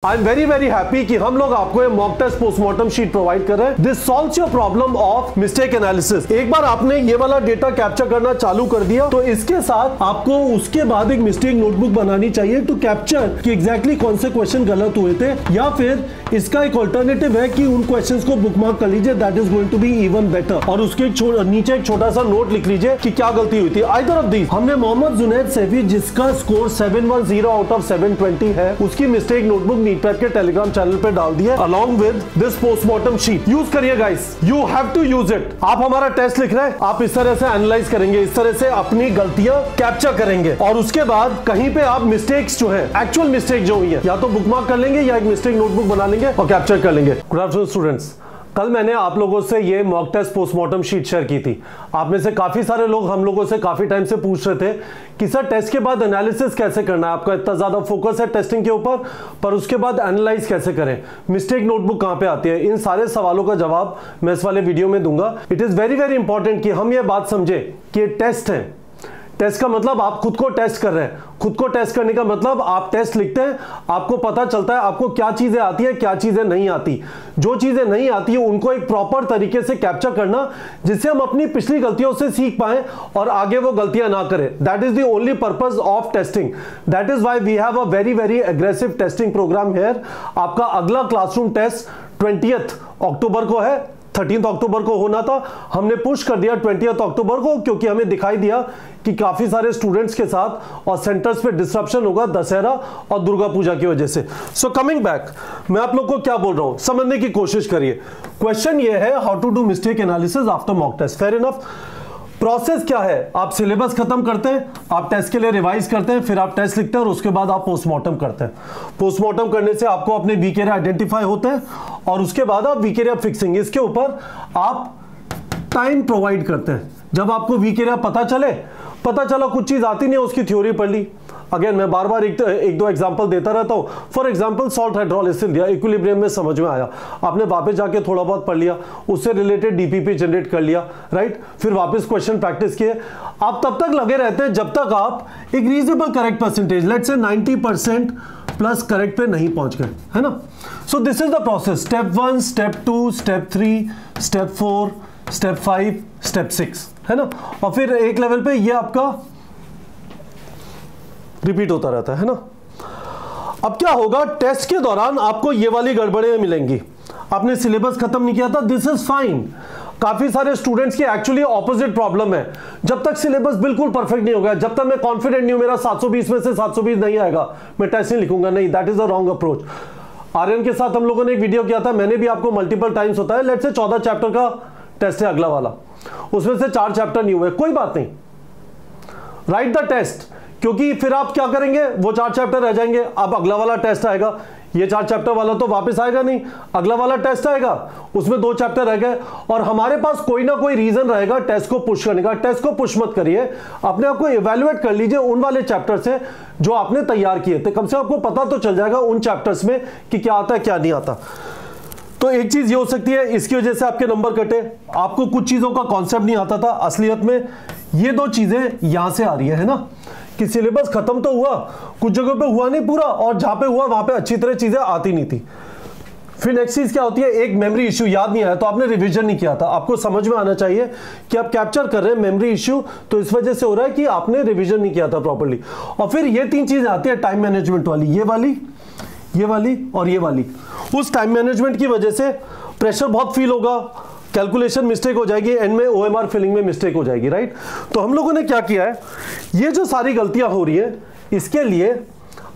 I am very happy कि हम लोग आपको ये mock test postmortem sheet provide कर रहे हैं। This solves your problem of mistake analysis. एक बार आपने ये वाला डेटा कैप्चर करना चालू कर दिया तो इसके साथ आपको उसके बाद एक मिस्टेक नोटबुक बनानी चाहिए टू कैप्चर कि एग्जैक्टली कौन से क्वेश्चन गलत हुए थे, या फिर इसका एक ऑल्टरनेटिव है कि उन क्वेश्चंस को बुकमार्क कर लीजिए, that is going to be even better, और उसके नीचे एक छोटा सा नोट लिख लीजिए कि क्या गलती हुई थी। Either of these. हमने मोहम्मद जुनैद सैफी जिसका स्कोर 710 आउट ऑफ 720 है, उसकी मिस्टेक नोटबुक नीटपैड के टेलीग्राम चैनल पे डाल दिया along with this postmortem sheet. Use करिए guys, you have to use it. आप हमारा टेस्ट लिख रहे हैं, आप इस तरह से एनालाइज करेंगे, इस तरह से अपनी गलतियां कैप्चर करेंगे, और उसके बाद कहीं पे आप मिस्टेक्स जो है, एक्चुअल मिस्टेक जो हुई है, या तो बुकमार्क कर लेंगे या एक मिस्टेक नोटबुक बना लेंगे और कैप्चर कर लेंगे। Good afternoon students. कल मैंने आप लोगों से ये mock test postmortem sheet share की थी। आप में से काफी सारे लोग हम लोगों से काफी टाइम से पूछ रहे थे कि सर टेस्ट के बाद एनालिसिस कैसे करना है, आपका इतना ज्यादा फोकस है टेस्टिंग के ऊपर, पर उसके बाद एनालाइज कैसे करें, मिस्टेक नोटबुक कहां पे आती है। इन सारे सवालों का जवाब मैं इस वाले वीडियो में दूंगा। इट इज वेरी इंपॉर्टेंट कि हम ये बात समझे कि टेस्ट है। टेस्ट का मतलब आप खुद को टेस्ट कर रहे हैं। खुद को टेस्ट करने का मतलब आप टेस्ट लिखते हैं, आपको पता चलता है आपको क्या चीजें आती है, क्या चीजें नहीं आती। जो चीजें नहीं आती है उनको एक प्रॉपर तरीके से कैप्चर करना, जिससे हम अपनी पिछली गलतियों से सीख पाएं और आगे वो गलतियां ना करें। That is the only purpose of testing. That is why we have a very aggressive testing program here. आपका अगला क्लासरूम टेस्ट 20 अक्टूबर को है, 13 अक्टूबर को होना था, हमने पुश कर दिया 20 अक्टूबर को, क्योंकि हमें दिखाई दिया कि काफी सारे स्टूडेंट्स के साथ और सेंटर्स पे डिस्ट्रप्शन होगा दशहरा और दुर्गा पूजा की वजह से। सो कमिंग बैक, मैं आप लोग को क्या बोल रहा हूं समझने की कोशिश करिए। क्वेश्चन ये है, how to do mistake analysis after mock test. Fair enough. Process क्या है, आप सिलेबस खत्म करते हैं, आप टेस्ट के लिए रिवाइज करते हैं, फिर आप टेस्ट लिखते हैं और उसके बाद आप पोस्टमार्टम करते हैं। पोस्टमार्टम करने से आपको अपने वीक एरिया आइडेंटिफाई होते हैं और उसके बाद आप वीक एरिया फिक्सिंग, इसके ऊपर आप टाइम प्रोवाइड करते हैं। जब आपको वीक एरिया पता चला कुछ चीज आती नहीं, उसकी थ्योरी पढ़ ली। अगेन मैं बार एक दो एग्जांपल देता रहता हूं। फॉर एग्जांपल सॉल्ट हाइड्रोलिसिस दिया, इक्विलिब्रियम में समझ में आया, आपने वापस जाके थोड़ा बहुत पढ़ लिया, उससे रिलेटेड डीपीपी जनरेट कर लिया, राइट। फिर वापस क्वेश्चन प्रैक्टिस किए। आप तब तक लगे रहते हैं जब तक आप एक reasonable correct percentage, let's say 90% plus correct पे नहीं पहुंच गए, है ना। So this is the process. Step 1, step 2, step 3, step 4, step 5, step 6, है ना। और फिर एक लेवल पे ये आपका रिपीट होता रहता है ना। अब क्या होगा, टेस्ट के दौरान आपको ये वाली गड़बड़ें मिलेंगी। आपने सिलेबस खत्म नहीं किया था, दिस इज फाइन। काफी सारे स्टूडेंट्स की एक्चुअली ऑपोजिट प्रॉब्लम है। जब तक सिलेबस बिल्कुल परफेक्ट नहीं होगा, जब तक मैं कॉन्फिडेंट नहीं हूं मेरा 720 में से 720 नहीं आएगा, मैं टेस्ट नहीं लिखूंगा, नहीं, that is the wrong approach. Aryan के साथ हम लोगों ने एक वीडियो किया था, मैंने भी आपको मल्टीपल टाइम्स होता है, लेट्स से 14 चैप्टर का टेस्ट है अगला वाला, उसमें से 4 चैप्टर नहीं हुए, कोई बात नहीं, राइट द टेस्ट, क्योंकि फिर आप क्या करेंगे, वो 4 चैप्टर रह जाएंगे। अब अगला वाला टेस्ट आएगा, ये 4 चैप्टर वाला तो वापस आएगा नहीं, अगला वाला टेस्ट आएगा, उसमें 2 चैप्टर रह गए, और हमारे पास कोई ना कोई रीजन रहेगा टेस्ट को पुश करने का। टेस्ट को पुश मत करिए, अपने आप को इवैल्यूएट कर लीजिए उन वाले चैप्टर से जो आपने तैयार किए थे। कम से कम आपको पता तो चल जाएगा उन चैप्टर्स में कि क्या आता है क्या नहीं आता। तो एक चीज ये हो सकती है, इसकी वजह से आपके नंबर कटे, आपको कुछ चीजों का कॉन्सेप्ट नहीं आता था। असलियत में ये 2 चीजें यहां से आ रही है ना, कि सिलेबस खत्म तो हुआ, कुछ जगह पे हुआ नहीं पूरा, और जहां पे हुआ वहां पे अच्छी तरह चीजें आती नहीं थी। फिर नेक्स्ट चीज क्या होती है, एक मेमोरी इश्यू, याद नहीं आया तो आपने रिवीजन नहीं किया था। आपको समझ में आना चाहिए कि आप कैप्चर कर रहे हैं मेमोरी इश्यू, तो इस वजह से हो रहा है कि आपने रिवीजन नहीं किया था प्रॉपर्ली। और फिर ये 3 चीजें आती है टाइम मैनेजमेंट वाली, ये वाली और ये वाली। उस टाइम मैनेजमेंट की वजह से प्रेशर बहुत फील होगा, कैलकुलेशन मिस्टेक हो जाएगी, एंड में ओएमआर फिलिंग में मिस्टेक हो जाएगी, राइट। तो हम लोगों ने क्या किया है, ये जो सारी गलतियां हो रही है इसके लिए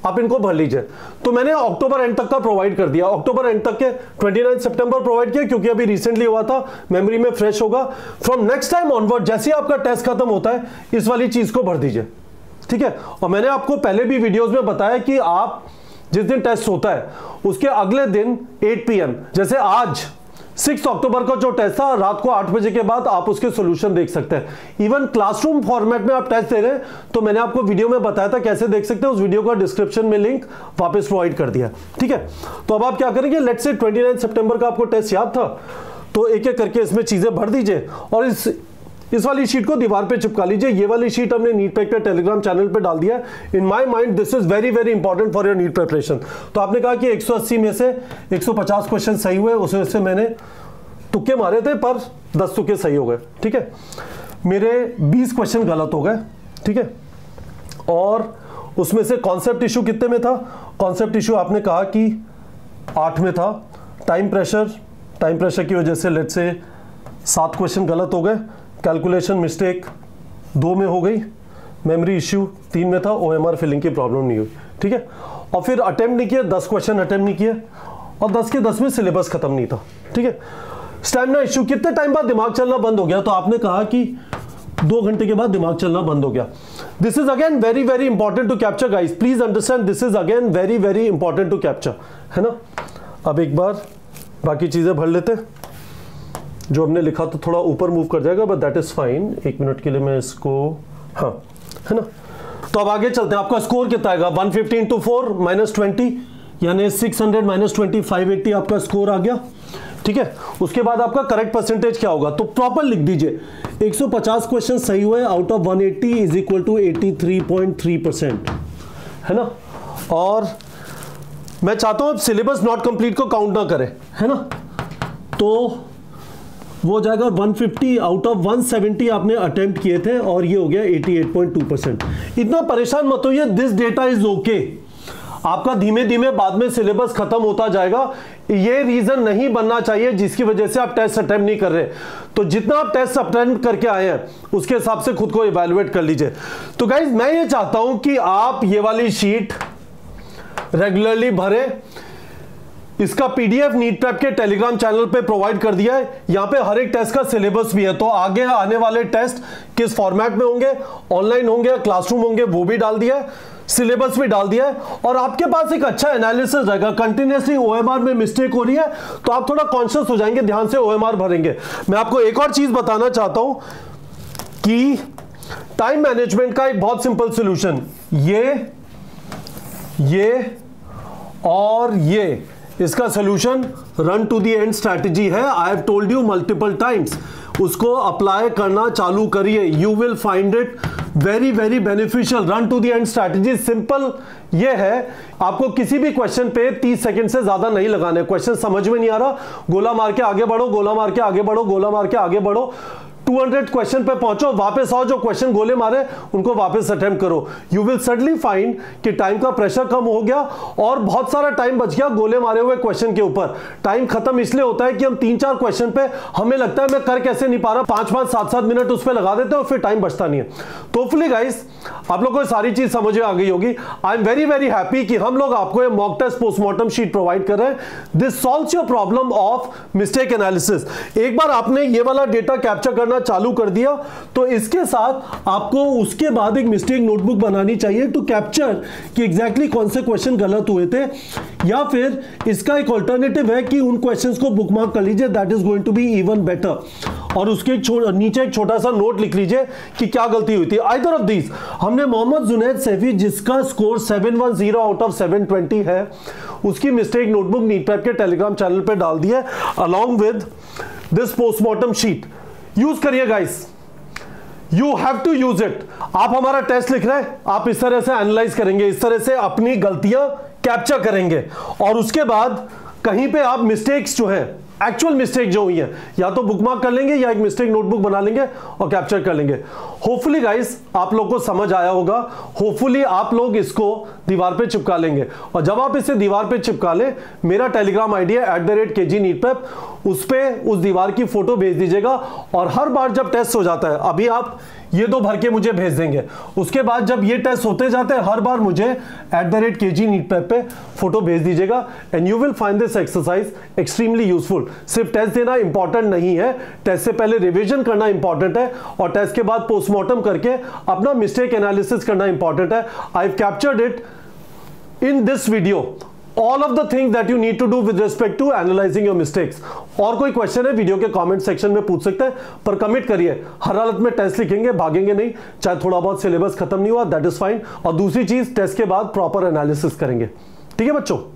आप इनको भर लीजिए। तो मैंने अक्टूबर एंड तक का प्रोवाइड कर दिया, अक्टूबर एंड तक के 29 सितंबर प्रोवाइड किया, क्योंकि अभी रिसेंटली हुआ था, मेमोरी में फ्रेश होगा। फ्रॉम नेक्स्ट टाइम ऑनवर्ड जैसे ही आपका टेस्ट खत्म होता है, इस वाली चीज को भर दीजिए, ठीक है। और मैंने आपको पहले भी वीडियोस में बताया कि आप जिस दिन टेस्ट होता है उसके अगले दिन 8 PM, जैसे आज 6 अक्टूबर का जो टेस्ट था, रात को 8 बजे के बाद आप उसके सॉल्यूशन देख सकते हैं। इवन क्लासरूम फॉर्मेट में आप टेस्ट दे रहे हैं तो मैंने आपको वीडियो में बताया था कैसे देख सकते हैं, उस वीडियो का डिस्क्रिप्शन में लिंक वापस प्रोवाइड कर दिया, ठीक है। तो अब आप क्या करेंगे, लेट्स से 29 सितंबर का आपको टेस्ट याद था, तो एक एक करके इसमें चीजें भर दीजिए, और इस वाली शीट को दीवार पे चिपका लीजिए। ये वाली शीट हमने नीट पैक के टेलीग्राम चैनल पे डाल दिया है। In my mind this is very very important for your NEET preparation. तो आपने कहा कि 180 में से 150 क्वेश्चन सही हुए, उसमें से मैंने तुक्के मारे थे पर 10 तुक्के सही हो गए, ठीक है। मेरे 20 क्वेश्चन गलत हो गए, ठीक है। और उसमें से कॉन्सेप्ट इशू कितने में था? कॉन्सेप्ट इशू आपने कहा कि 8 में था। टाइम प्रेशर की वजह से लेट्स से 7 क्वेश्चन गलत हो गए। कैलकुलेशन मिस्टेक 2 में हो गई। मेमोरी इश्यू 3 में था। ओएमआर फिलिंग की प्रॉब्लम नहीं हुई, ठीक है। और फिर अटेम्प्ट नहीं किए, 10 क्वेश्चन अटेम्प्ट नहीं किए और 10 के 10 में सिलेबस खत्म नहीं था, ठीक है। स्टैमिना इश्यू, कितने टाइम बाद दिमाग चलना बंद हो गया? तो आपने कहा कि 2 घंटे के बाद दिमाग चलना बंद हो गया। This is again very very important to capture guys, please understand, this is again very very important to capture, है ना। अब एक बार बाकी चीजें भर लेते हैं। जो हमने लिखा तो थोड़ा ऊपर मूव कर जाएगा, but that is fine. 1 minute के लिए मैं इसको, हाँ, है ना। तो अब आगे चलते हैं। आपका स्कोर कितना आएगा? 150 into 4 -20 यानी 600 -20 580 आपका स्कोर आ गया, ठीक है। उसके बाद आपका करेक्ट परसेंटेज क्या होगा? तो प्रॉपर लिख दीजिए 150 क्वेश्चन सही हुए out of 180 is equal to 83.3%, है ना। और मैं चाहता हूं सिलेबस नॉट कंप्लीट को काउंट ना करें, है ना। तो वो जाएगा 150 आउट ऑफ 170 आपने अटेम्प्ट किए थे और ये हो गया 88.2%। इतना परेशान मत होइए, दिस डेटा इज ओके। आपका धीमे धीमे बाद में सिलेबस खत्म होता जाएगा। ये रीजन नहीं बनना चाहिए जिसकी वजह से आप टेस्ट अटेम्प्ट नहीं कर रहे। तो जितना आप टेस्ट अटेम्प्ट करके आए हैं उसके हिसाब से खुद को इवैल्यूएट कर लीजिए। तो गाइज मैं ये चाहता हूं कि आप ये वाली शीट रेगुलरली भरें। इसका पीडीएफ नीट प्रेप के टेलीग्राम चैनल पे प्रोवाइड कर दिया है। यहां पे हर एक टेस्ट का सिलेबस भी है। तो आगे आने वाले टेस्ट किस फॉर्मेट में होंगे, ऑनलाइन होंगे, क्लासरूम होंगे, वो भी डाल दिया है, सिलेबस भी डाल दिया है। और आपके पास एक अच्छा एनालिसिस रहेगा। कंटिन्यूअसली ओएमआर में मिस्टेक हो रही है तो आप थोड़ा कॉन्शियस हो जाएंगे, ध्यान से ओएमआर भरेंगे। मैं आपको एक और चीज बताना चाहता हूं कि टाइम मैनेजमेंट का एक बहुत सिंपल सॉल्यूशन, ये और ये, इसका solution run to the end strategy है। I have told you multiple times, उसको अप्लाई करना चालू करिए। You will find it very very beneficial. Run to the end strategy simple ये है, आपको किसी भी क्वेश्चन पे 30 सेकंड से ज्यादा नहीं लगाने। क्वेश्चन समझ में नहीं आ रहा, गोला मार के आगे बढ़ो, गोला मार के आगे बढ़ो, गोला मार के आगे बढ़ो। 200 क्वेश्चन पे पहुंचो, वापस आओ, जो क्वेश्चन गोले मारे उनको वापस अटेम्प्ट करो। यू विल सडनली फाइंड कि टाइम का प्रेशर कम हो गया और बहुत सारा टाइम बच गया गोले मारे हुए क्वेश्चन के ऊपर। टाइम खत्म इसलिए होता है कि हम 3-4 क्वेश्चन पे हमें लगता है मैं कर कैसे नहीं पा रहा, 5-5 7-7 मिनट उस पर लगा देते हैं और फिर टाइम बचता नहीं है। तो होपफुली गाइस आप लोगों को सारी चीज समझ में आ गई होगी। I am very very happy कि हम लोग आपको mock test postmortem sheet provide कर रहे हैं। This solves your problem of mistake analysis. एक बार आपने ये वाला डेटा कैप्चर करना चालू कर दिया तो इसके साथ आपको उसके बाद एक मिस्टेक नोटबुक बनानी चाहिए टू कैप्चर कि एग्जैक्टली कौन से क्वेश्चन गलत हुए थे। या फिर इसका एक ऑल्टरनेटिव है कि उन क्वेश्चंस को बुकमार्क कर लीजिए, that is going to be even better. और उसके नीचे एक छोटा सा नोट लिख लीजिए कि क्या गलती हुई थी। आइदर ऑफ दीज, हमने मोहम्मद जुनैद सैफी जिसका स्कोर 710 आउट ऑफ 720 है, उसकी मिस्टेक नोटबुक नीट प्रेप के टेलीग्राम चैनल पे डाल दी है along with this postmortem sheet. Use करिए guys, you have to use it. आप हमारा टेस्ट लिख रहे हैं, आप इस तरह से एनालाइज करेंगे, इस तरह से अपनी गलतियां कैप्चर करेंगे और उसके बाद कहीं पे आप मिस्टेक्स जो है, एक्चुअल मिस्टेक जो हुई है, या तो बुकमार्क कर लेंगे या एक मिस्टेक नोटबुक बना लेंगे और कैप्चर कर लेंगे। होपफुली गाइस आप लोग को समझ आया होगा। होपफुली आप लोग इसको दीवार पे चिपका लेंगे और जब आप इसे दीवार पे चिपका ले, मेरा टेलीग्राम आईडी है @KGNeetPrep, उस पे उस दीवार की फोटो भेज दीजिएगा और हर बार जब टेस्ट हो जाता है, अभी आप ये 2 भर के मुझे भेज देंगे, उसके बाद जब ये टेस्ट होते जाते हैं हर बार मुझे @KGNeetPrep पे फोटो भेज दीजिएगा and you will find this exercise extremely useful. सिर्फ टेस्ट देना इंपॉर्टेंट नहीं है, टेस्ट से पहले रिवीजन करना इंपॉर्टेंट है और टेस्ट के बाद पोस्टमार्टम करके अपना मिस्टेक एनालिसिस करना इंपॉर्टेंट है। I have captured it in this video all of the things that you need to do with respect to analyzing your mistakes। और कोई क्वेश्चन है वीडियो के कमेंट सेक्शन में पूछ सकते हैं, पर कमिट करिए हर हालत में टेस्ट लिखेंगे, भागेंगे नहीं। चाहे थोड़ा बहुत सिलेबस खत्म नहीं हुआ दैट इज फाइन। और दूसरी चीज टेस्ट के बाद प्रॉपर एनालिसिस करेंगे। ठीक है बच्चों।